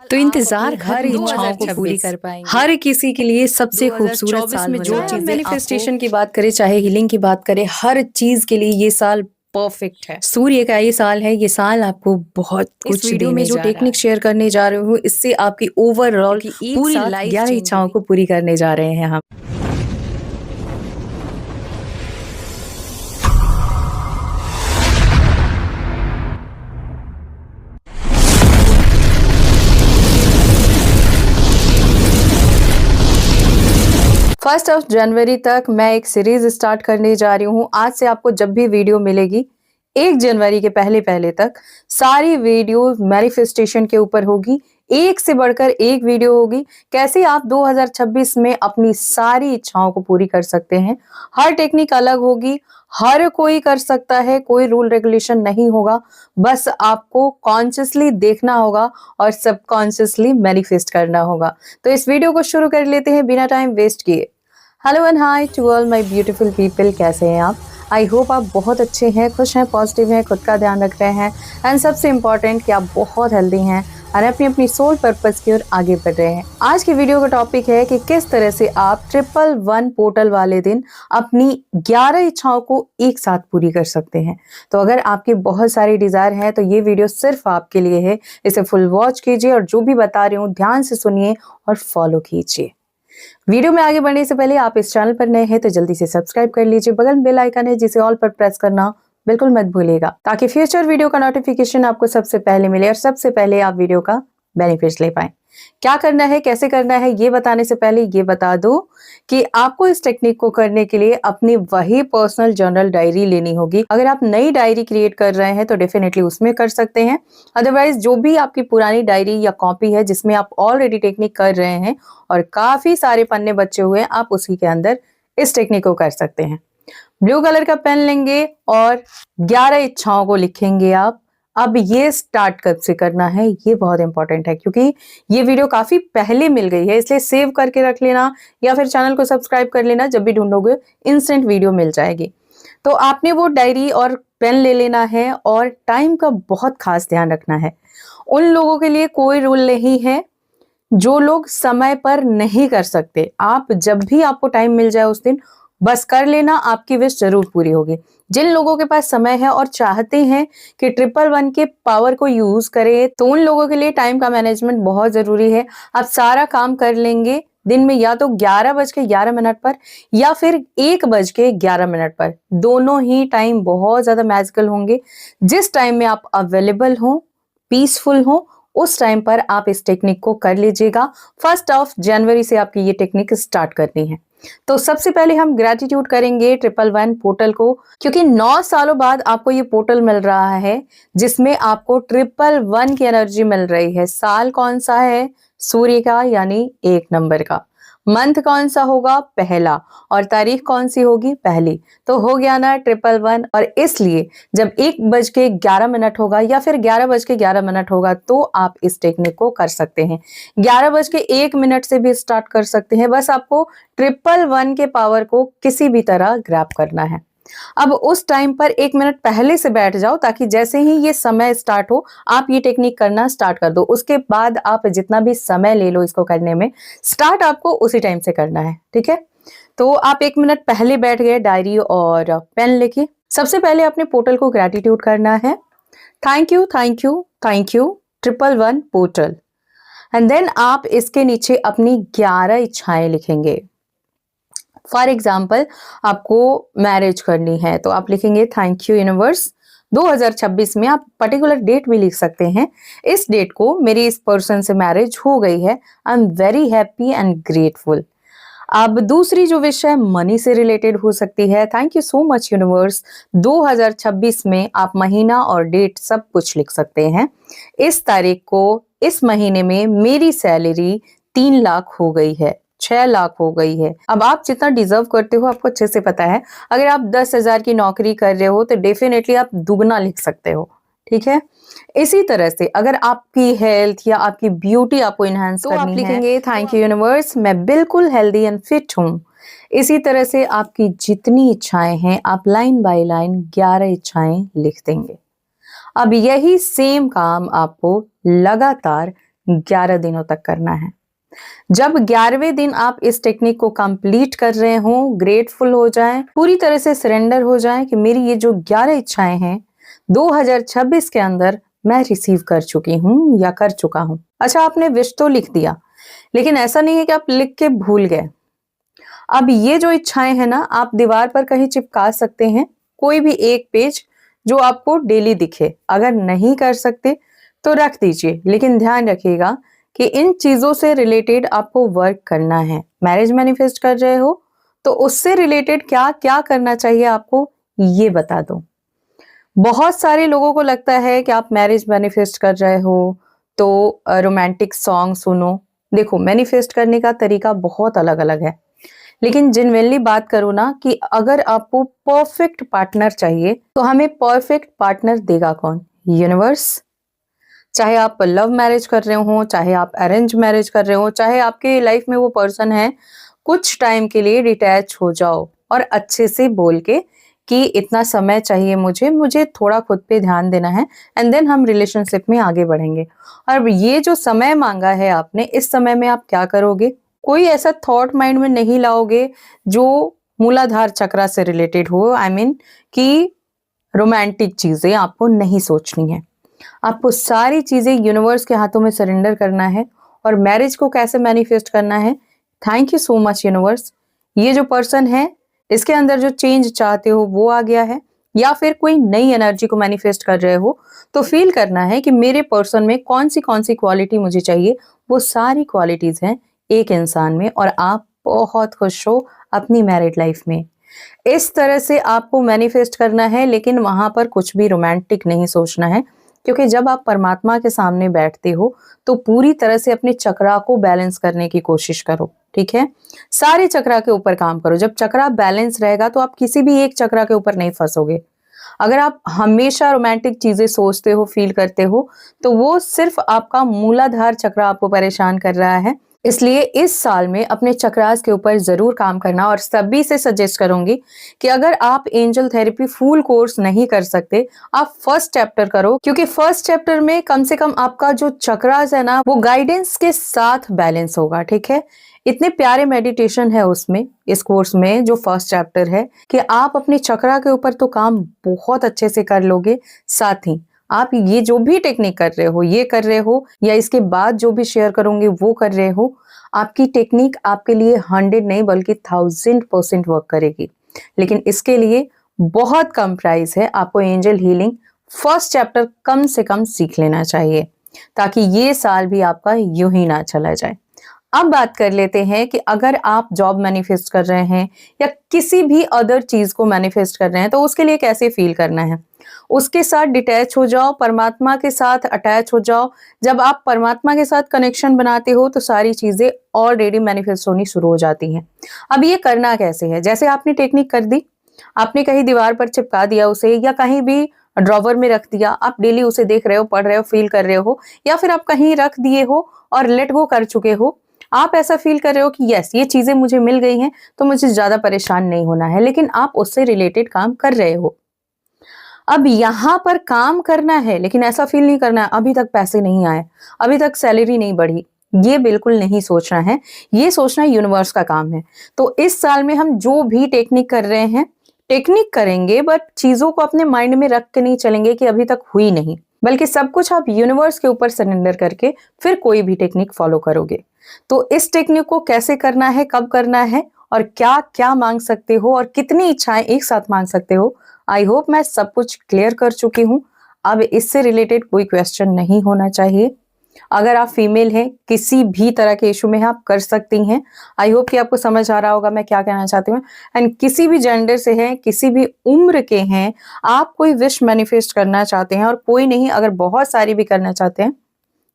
तो इंतजार हर इच्छाओं को पूरी कर पाएंगे। हर किसी के लिए सबसे खूबसूरत साल में जो चीजें मैनिफेस्टेशन की बात करें, चाहे हीलिंग की बात करें, हर चीज के लिए ये साल परफेक्ट है। सूर्य का ये साल है, ये साल आपको बहुत कुछ वीडियो में जो टेक्निक शेयर करने जा रहे हूँ, इससे आपकी ओवरऑल पूरी लाइफ 11 इच्छाओं को पूरी करने जा रहे हैं हम। फर्स्ट ऑफ जनवरी तक मैं एक सीरीज स्टार्ट करने जा रही हूँ। आज से आपको जब भी वीडियो मिलेगी 1 जनवरी के पहले पहले तक सारी वीडियो मैनिफेस्टेशन के ऊपर होगी। एक से बढ़कर एक वीडियो होगी, कैसे आप 2026 में अपनी सारी इच्छाओं को पूरी कर सकते हैं। हर टेक्निक अलग होगी, हर कोई कर सकता है, कोई रूल रेगुलेशन नहीं होगा। बस आपको कॉन्शियसली देखना होगा और सबकॉन्शियसली मैनिफेस्ट करना होगा। तो इस वीडियो को शुरू कर लेते हैं बिना टाइम वेस्ट किए। Hello and hi to all my beautiful people, कैसे हैं आप? आई होप आप बहुत अच्छे हैं, खुश हैं, पॉजिटिव हैं, खुद का ध्यान रख रहे हैं एंड सबसे इम्पॉर्टेंट कि आप बहुत हेल्दी हैं और अपनी अपनी सोल पर्पस की ओर आगे बढ़ रहे हैं। आज की वीडियो का टॉपिक है कि किस तरह से आप 111 पोर्टल वाले दिन अपनी 11 इच्छाओं को एक साथ पूरी कर सकते हैं। तो अगर आपकी बहुत सारी डिजायर है तो ये वीडियो सिर्फ आपके लिए है। इसे फुल वॉच कीजिए और जो भी बता रही हूँ ध्यान से सुनिए और फॉलो कीजिए। वीडियो में आगे बढ़ने से पहले आप इस चैनल पर नए हैं तो जल्दी से सब्सक्राइब कर लीजिए। बगल में बेल आइकन है जिसे ऑल पर प्रेस करना बिल्कुल मत भूलिएगा, ताकि फ्यूचर वीडियो का नोटिफिकेशन आपको सबसे पहले मिले और सबसे पहले आप वीडियो का बेनिफिट ले पाए। क्या करना है, कैसे करना है, ये बताने से पहले ये बता दो कि आपको इस टेक्निक को करने के लिए अपनी वही पर्सनल जर्नल डायरी लेनी होगी। अगर आप नई डायरी क्रिएट कर रहे हैं तो डेफिनेटली उसमें कर सकते हैं। अदरवाइज जो भी आपकी पुरानी डायरी या कॉपी है जिसमें आप ऑलरेडी टेक्निक कर रहे हैं और काफी सारे पन्ने बचे हुए हैं, आप उसी के अंदर इस टेक्निक को कर सकते हैं। ब्लू कलर का पेन लेंगे और 11 इच्छाओं को लिखेंगे आप। अब ये स्टार्ट कब से करना है ये बहुत इंपॉर्टेंट है, क्योंकि ये वीडियो काफी पहले मिल गई है, इसलिए सेव करके रख लेना या फिर चैनल को सब्सक्राइब कर लेना। जब भी ढूंढोगे इंस्टेंट वीडियो मिल जाएगी। तो आपने वो डायरी और पेन ले लेना है और टाइम का बहुत खास ध्यान रखना है। उन लोगों के लिए कोई रूल नहीं है जो लोग समय पर नहीं कर सकते। आप जब भी आपको टाइम मिल जाए उस दिन बस कर लेना, आपकी विश जरूर पूरी होगी। जिन लोगों के पास समय है और चाहते हैं कि 111 के पावर को यूज करें, तो उन लोगों के लिए टाइम का मैनेजमेंट बहुत जरूरी है। आप सारा काम कर लेंगे दिन में या तो 11:11 पर या फिर 1:11 पर। दोनों ही टाइम बहुत ज्यादा मैजिकल होंगे। जिस टाइम में आप अवेलेबल हो, पीसफुल हो, उस टाइम पर आप इस टेक्निक को कर लीजिएगा। 1 जनवरी से आपकी ये टेक्निक स्टार्ट करनी है। तो सबसे पहले हम ग्रेटिट्यूड करेंगे 111 पोर्टल को, क्योंकि 9 सालों बाद आपको ये पोर्टल मिल रहा है जिसमें आपको 111 की एनर्जी मिल रही है। साल कौन सा है? सूर्य का, यानी 1 नंबर का। मंथ कौन सा होगा? पहला। और तारीख कौन सी होगी? पहली। तो हो गया ना 111। और इसलिए जब 1:11 होगा या फिर 11:11 होगा तो आप इस टेक्निक को कर सकते हैं। 11:01 से भी स्टार्ट कर सकते हैं। बस आपको 111 के पावर को किसी भी तरह ग्रैब करना है। अब उस टाइम पर 1 मिनट पहले से बैठ जाओ, ताकि जैसे ही ये समय स्टार्ट हो आप ये टेक्निक करना स्टार्ट कर दो। उसके बाद आप जितना भी समय ले लो इसको करने में, स्टार्ट आपको उसी टाइम से करना है, ठीक है? तो आप 1 मिनट पहले बैठ गए डायरी और पेन लेके। सबसे पहले अपने पोर्टल को ग्रेटिट्यूड करना है। Thank you, thank you, thank you 111 portal. And then आप इसके नीचे अपनी 11 इच्छाएं लिखेंगे। फॉर एग्जाम्पल, आपको मैरिज करनी है तो आप लिखेंगे थैंक यू यूनिवर्स। 2026 में आप पर्टिकुलर डेट भी लिख सकते हैं। इस डेट को मेरी इस पर्सन से मैरिज हो गई है। I am very happy and grateful. अब दूसरी जो विश है मनी से रिलेटेड हो सकती है। Thank you so much universe. 2026 में आप महीना और डेट सब कुछ लिख सकते हैं। इस तारीख को इस महीने में मेरी सैलरी 3 लाख हो गई है, 6 लाख हो गई है। अब आप जितना डिजर्व करते हो आपको अच्छे से पता है। अगर आप 10,000 की नौकरी कर रहे हो तो डेफिनेटली आप दुगना लिख सकते हो, ठीक है? इसी तरह से अगर आपकी हेल्थ या आपकी ब्यूटी आपको इनहेंस करनी है तो आप लिखेंगे थैंक यू यूनिवर्स, मैं बिल्कुल हेल्दी एंड फिट हूँ। इसी तरह से आपकी जितनी इच्छाएं हैं आप लाइन बाय लाइन 11 इच्छाएं लिख देंगे। अब यही सेम काम आपको लगातार 11 दिनों तक करना है। जब 11वें दिन आप इस टेक्निक को कंप्लीट कर रहे हो, ग्रेटफुल हो जाएं, पूरी तरह से सरेंडर हो जाएं कि मेरी ये जो 11 इच्छाएं हैं 2026 के अंदर मैं रिसीव कर चुकी हूं या कर चुका हूं। अच्छा, आपने विश तो लिख दिया, लेकिन ऐसा नहीं है कि आप लिख के भूल गए। अब ये जो इच्छाएं हैं ना, आप दीवार पर कहीं चिपका सकते हैं, कोई भी एक पेज जो आपको डेली दिखे। अगर नहीं कर सकते तो रख दीजिए, लेकिन ध्यान रखिएगा कि इन चीजों से रिलेटेड आपको वर्क करना है। मैरिज मैनिफेस्ट कर रहे हो तो उससे रिलेटेड क्या क्या करना चाहिए आपको, ये बता दो। बहुत सारे लोगों को लगता है कि आप मैरिज मैनिफेस्ट कर रहे हो तो रोमांटिक सॉन्ग सुनो। देखो, मैनिफेस्ट करने का तरीका बहुत अलग अलग है, लेकिन जेन्युइनली बात करो ना कि अगर आपको परफेक्ट पार्टनर चाहिए तो हमें परफेक्ट पार्टनर देगा कौन? यूनिवर्स। चाहे आप लव मैरिज कर रहे हो, चाहे आप अरेंज मैरिज कर रहे हो, चाहे आपके लाइफ में वो पर्सन है, कुछ टाइम के लिए डिटैच हो जाओ और अच्छे से बोल के कि इतना समय चाहिए मुझे थोड़ा खुद पे ध्यान देना है, एंड देन हम रिलेशनशिप में आगे बढ़ेंगे। और ये जो समय मांगा है आपने, इस समय में आप क्या करोगे? कोई ऐसा थॉट माइंड में नहीं लाओगे जो मूलाधार चक्रा से रिलेटेड हो। आई मीन कि रोमांटिक चीजें आपको नहीं सोचनी है। आपको सारी चीजें यूनिवर्स के हाथों में सरेंडर करना है। और मैरिज को कैसे मैनिफेस्ट करना है? Thank you so much universe, ये जो पर्सन है इसके अंदर जो चेंज चाहते हो वो आ गया है। या फिर कोई नई एनर्जी को मैनिफेस्ट कर रहे हो तो फील करना है कि मेरे पर्सन में कौन सी क्वालिटी मुझे चाहिए। वो सारी क्वालिटीज हैं एक इंसान में, और आप बहुत खुश हो अपनी मैरिड लाइफ में। इस तरह से आपको मैनिफेस्ट करना है, लेकिन वहां पर कुछ भी रोमांटिक नहीं सोचना है, क्योंकि जब आप परमात्मा के सामने बैठते हो तो पूरी तरह से अपने चक्रा को बैलेंस करने की कोशिश करो। ठीक है, सारे चक्रा के ऊपर काम करो। जब चक्रा बैलेंस रहेगा तो आप किसी भी एक चक्रा के ऊपर नहीं फंसोगे। अगर आप हमेशा रोमांटिक चीजें सोचते हो, फील करते हो, तो वो सिर्फ आपका मूलाधार चक्रा आपको परेशान कर रहा है। इसलिए इस साल में अपने चक्रास के ऊपर जरूर काम करना। और सभी से सजेस्ट करूंगी कि अगर आप एंजल थेरेपी फुल कोर्स नहीं कर सकते, आप फर्स्ट चैप्टर करो, क्योंकि फर्स्ट चैप्टर में कम से कम आपका जो चक्रास है ना, वो गाइडेंस के साथ बैलेंस होगा। ठीक है, इतने प्यारे मेडिटेशन है उसमें, इस कोर्स में जो फर्स्ट चैप्टर है, कि आप अपने चक्रा के ऊपर तो काम बहुत अच्छे से कर लोगे। साथ ही आप ये जो भी टेक्निक कर रहे हो, ये कर रहे हो, या इसके बाद जो भी शेयर करूंगी वो कर रहे हो, आपकी टेक्निक आपके लिए 100 नहीं बल्कि 1000% वर्क करेगी। लेकिन इसके लिए बहुत कम प्राइस है। आपको एंजल हीलिंग फर्स्ट चैप्टर कम से कम सीख लेना चाहिए, ताकि ये साल भी आपका यूं ही ना चला जाए। अब बात कर लेते हैं कि अगर आप जॉब मैनिफेस्ट कर रहे हैं या किसी भी अदर चीज को मैनिफेस्ट कर रहे हैं तो उसके लिए कैसे फील करना है। उसके साथ डिटैच हो जाओ, परमात्मा के साथ अटैच हो जाओ। जब आप परमात्मा के साथ कनेक्शन बनाते हो तो सारी चीजें ऑलरेडी मैनिफेस्ट होनी शुरू हो जाती हैं। अब ये करना कैसे है? जैसे आपने टेक्निक कर दी, आपने कहीं दीवार पर चिपका दिया उसे, या कहीं भी ड्रॉवर में रख दिया, आप डेली उसे देख रहे हो, पढ़ रहे हो, फील कर रहे हो, या फिर आप कहीं रख दिए हो और लेट गो कर चुके हो। आप ऐसा फील कर रहे हो कि यस, ये चीजें मुझे मिल गई हैं तो मुझे ज्यादा परेशान नहीं होना है, लेकिन आप उससे रिलेटेड काम कर रहे हो। अब यहां पर काम करना है, लेकिन ऐसा फील नहीं करना है अभी तक पैसे नहीं आए, अभी तक सैलरी नहीं बढ़ी। ये बिल्कुल नहीं सोचना है, ये सोचना यूनिवर्स का काम है। तो इस साल में हम जो भी टेक्निक कर रहे हैं, टेक्निक करेंगे, बट चीजों को अपने माइंड में रख के नहीं चलेंगे कि अभी तक हुई नहीं, बल्कि सब कुछ आप यूनिवर्स के ऊपर सरेंडर करके फिर कोई भी टेक्निक फॉलो करोगे। तो इस टेक्निक को कैसे करना है, कब करना है, और क्या क्या मांग सकते हो, और कितनी इच्छाएं एक साथ मांग सकते हो, आई होप मैं सब कुछ क्लियर कर चुकी हूं। अब इससे रिलेटेड कोई क्वेश्चन नहीं होना चाहिए। अगर आप फीमेल हैं, किसी भी तरह के इशू में आप कर सकती हैं। आई होप कि आपको समझ आ रहा होगा मैं क्या कहना चाहती हूँ। एंड किसी भी जेंडर से हैं, किसी भी उम्र के हैं, आप कोई विश मैनिफेस्ट करना चाहते हैं, और कोई नहीं, अगर बहुत सारी भी करना चाहते हैं,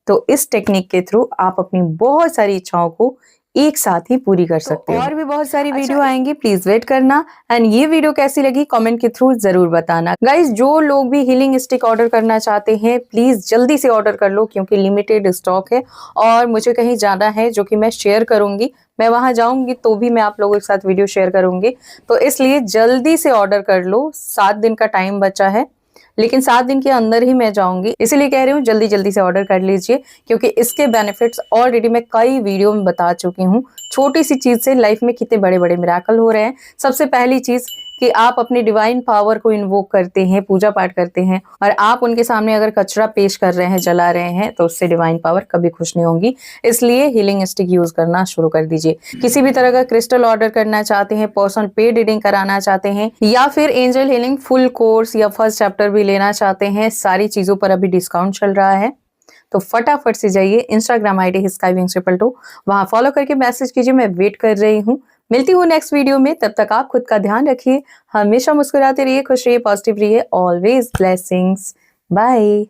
तो इस टेक्निक के थ्रू आप अपनी बहुत सारी इच्छाओं को एक साथ ही पूरी कर सकते हो। और भी बहुत सारी वीडियो आएंगी, प्लीज वेट करना। एंड ये वीडियो कैसी लगी कमेंट के थ्रू जरूर बताना। गाइस, जो लोग भी हीलिंग स्टिक ऑर्डर करना चाहते हैं, प्लीज जल्दी से ऑर्डर कर लो, क्योंकि लिमिटेड स्टॉक है और मुझे कहीं जाना है जो कि मैं शेयर करूंगी। मैं वहां जाऊंगी तो भी मैं आप लोगों के साथ वीडियो शेयर करूंगी, तो इसलिए जल्दी से ऑर्डर कर लो। 7 दिन का टाइम बचा है, लेकिन 7 दिन के अंदर ही मैं जाऊंगी, इसीलिए कह रही हूँ जल्दी जल्दी से ऑर्डर कर लीजिए, क्योंकि इसके बेनिफिट्स ऑलरेडी मैं कई वीडियो में बता चुकी हूँ। छोटी सी चीज से लाइफ में कितने बड़े बड़े मिराकल हो रहे हैं। सबसे पहली चीज कि आप अपनी डिवाइन पावर को इन्वोक करते हैं, पूजा पाठ करते हैं, और आप उनके सामने अगर कचरा पेश कर रहे हैं, जला रहे हैं, तो उससे डिवाइन पावर कभी खुश नहीं होंगी। इसलिए हीलिंग स्टिक यूज करना शुरू कर दीजिए। किसी भी तरह का क्रिस्टल ऑर्डर करना चाहते हैं, पर्सनल पेड रीडिंग कराना चाहते हैं, या फिर एंजल हीलिंग फुल कोर्स या फर्स्ट चैप्टर भी लेना चाहते हैं, सारी चीजों पर अभी डिस्काउंट चल रहा है। तो फटाफट से जाइए इंस्टाग्राम आईडी skywings222, वहां फॉलो करके मैसेज कीजिए, मैं वेट कर रही हूँ। मिलती हूँ नेक्स्ट वीडियो में, तब तक आप खुद का ध्यान रखिए, हमेशा मुस्कुराते रहिए, खुश रहिए, पॉजिटिव रहिए, ऑलवेज ब्लेसिंग्स। बाय।